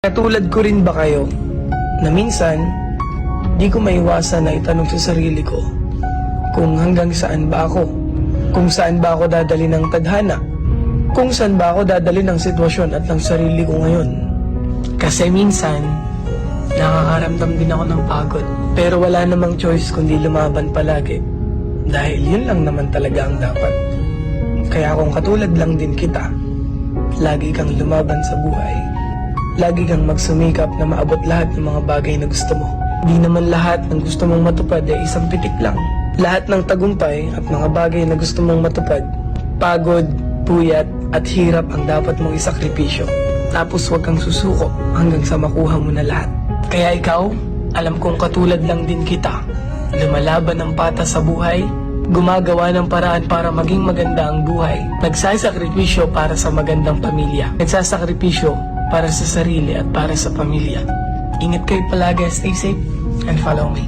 Katulad ko rin ba kayo na minsan di ko maiwasan na itanong sa sarili ko kung hanggang saan ba ako, kung saan ba ako dadali ng tadhana, kung saan ba ako dadali ng sitwasyon at ng sarili ko ngayon. Kasi minsan nakakaramdam din ako ng pagod, pero wala namang choice kundi lumaban palagi dahil yun lang naman talaga ang dapat. Kaya kung katulad lang din kita, lagi kang lumaban sa buhay, lagi kang magsumikap na maabot lahat ng mga bagay na gusto mo. Di naman lahat ng gusto mong matupad ay isang pitik lang. Lahat ng tagumpay at mga bagay na gusto mong matupad, pagod, puyat at hirap ang dapat mong isakripisyo. Tapos huwag kang susuko hanggang sa makuha mo na lahat. Kaya ikaw, alam kong katulad lang din kita, lumalaban ng patas sa buhay, gumagawa ng paraan para maging maganda ang buhay, nagsasakripisyo para sa magandang pamilya, nagsasakripisyo para sa sarili at para sa pamilya. Ingat kayo palagi, stay safe, and follow me.